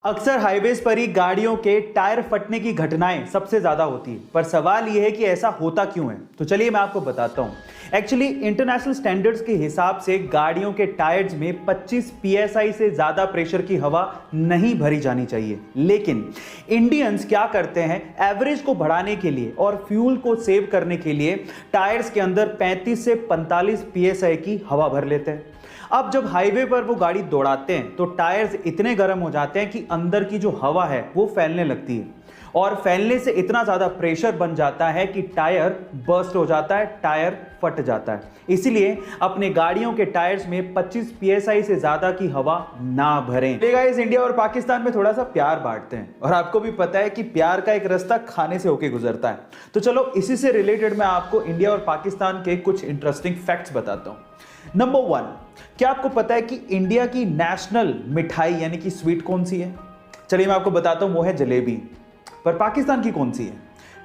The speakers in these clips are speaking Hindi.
अक्सर हाईवेज पर ही गाड़ियों के टायर फटने की घटनाएं सबसे ज्यादा होती है, पर सवाल यह है कि ऐसा होता क्यों है। तो चलिए मैं आपको बताता हूं। एक्चुअली इंटरनेशनल स्टैंडर्ड्स के हिसाब से गाड़ियों के टायर्स में 25 psi से ज्यादा प्रेशर की हवा नहीं भरी जानी चाहिए, लेकिन इंडियंस क्या करते हैं, एवरेज को बढ़ाने के लिए और फ्यूल को सेव करने के लिए टायर्स के अंदर 35 से 45 psi की हवा भर लेते हैं। अब जब हाईवे पर वो गाड़ी दौड़ाते हैं तो टायर्स इतने गर्म हो जाते हैं कि अंदर की जो हवा है वो फैलने लगती है, और फैलने से इतना ज्यादा प्रेशर बन जाता है कि टायर बर्स्ट हो जाता है, टायर फट जाता है। इसीलिए अपने गाड़ियों के टायर्स में 25 psi से ज्यादा की हवा ना भरें। गाइस, इंडिया और पाकिस्तान में थोड़ा सा प्यार बांटते हैं, और आपको भी पता है कि प्यार का एक रास्ता खाने से होके गुजरता है। तो चलो इसी से रिलेटेड मैं आपको इंडिया और पाकिस्तान के कुछ इंटरेस्टिंग फैक्ट्स बताता हूं। नंबर 1, क्या आपको पता है कि इंडिया की नेशनल मिठाई यानी कि स्वीट कौन सी है? चलिए मैं आपको बताता हूं, वो है जलेबी। पर पाकिस्तान की कौन सी है?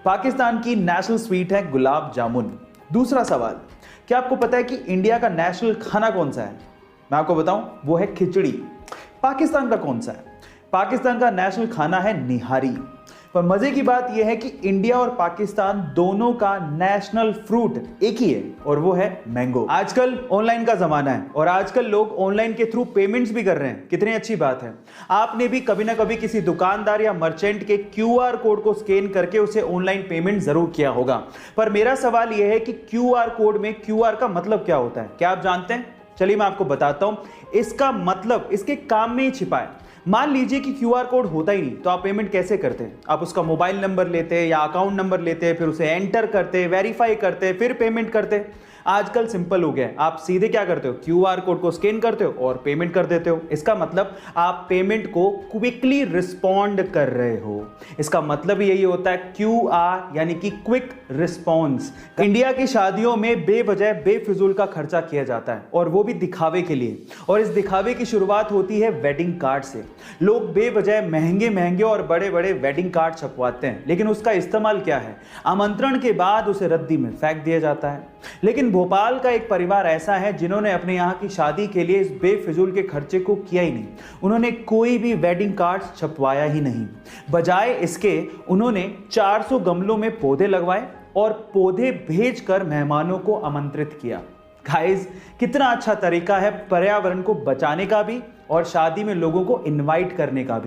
पाकिस्तान की नेशनल स्वीट है गुलाब जामुन। दूसरा सवाल, क्या आपको पता है कि इंडिया का नेशनल खाना कौन सा है? मैं आपको बताऊं, वो है खिचड़ी। पाकिस्तान का कौन सा है? पाकिस्तान का नेशनल खाना है निहारी। पर मजे की बात यह है कि इंडिया और पाकिस्तान दोनों का नेशनल फ्रूट एक ही है, और वो है मैंगो। आजकल ऑनलाइन का जमाना है और आजकल लोग ऑनलाइन के थ्रू पेमेंट्स भी कर रहे हैं। कितनी अच्छी बात है। आपने भी कभी ना कभी किसी दुकानदार या मर्चेंट के QR कोड को स्कैन करके उसे ऑनलाइन पेमेंट जरूर किया होगा। पर मेरा सवाल यह है कि QR कोड में QR का मतलब क्या होता है? क्या आप जानते हैं? चलिए मैं आपको बताता हूं। इसका मतलब इसके काम में ही छिपा है। मान लीजिए कि QR कोड होता ही नहीं, तो आप पेमेंट कैसे करते हैं? आप उसका मोबाइल नंबर लेते हैं या अकाउंट नंबर लेते हैं, फिर उसे एंटर करते हैं, वेरीफाई करते हैं, फिर पेमेंट करते हैं। आजकल सिंपल हो गया है, आप सीधे क्या करते हो, QR कोड को स्कैन करते हो और पेमेंट कर देते हो। इसका मतलब आप पेमेंट को क्विकली रिस्पॉन्ड कर रहे हो। इसका मतलब यही होता है QR यानी कि क्विक रिस्पॉन्स। इंडिया की शादियों में बेवजह बेफिजूल का खर्चा किया जाता है, और वो भी दिखावे के लिए। और इस दिखावे की शुरुआत होती है वेडिंग कार्ड से। लोग बेवजह महंगे महंगे और बड़े बड़े वेडिंग कार्ड छपवाते हैं, लेकिन उसका इस्तेमाल क्या है? आमंत्रण के बाद उसे रद्दी में फेंक दिया जाता है। लेकिन भोपाल का एक परिवार ऐसा है जिन्होंने अपने यहाँ की शादी के लिए इस बेफिजूल के खर्चे को किया ही नहीं। उन्होंने कोई भी वेडिंग कार्ड छपवाया ही नहीं। बजाय इसके उन्होंने 400 गमलों में पौधे लगवाए और पौधे भेजकर मेहमानों को आमंत्रित किया। गाइस, कितना अच्छा तरीका है पर्यावरण को बचाने का भी और शादी में लोगों को इनवाइट करने का भी।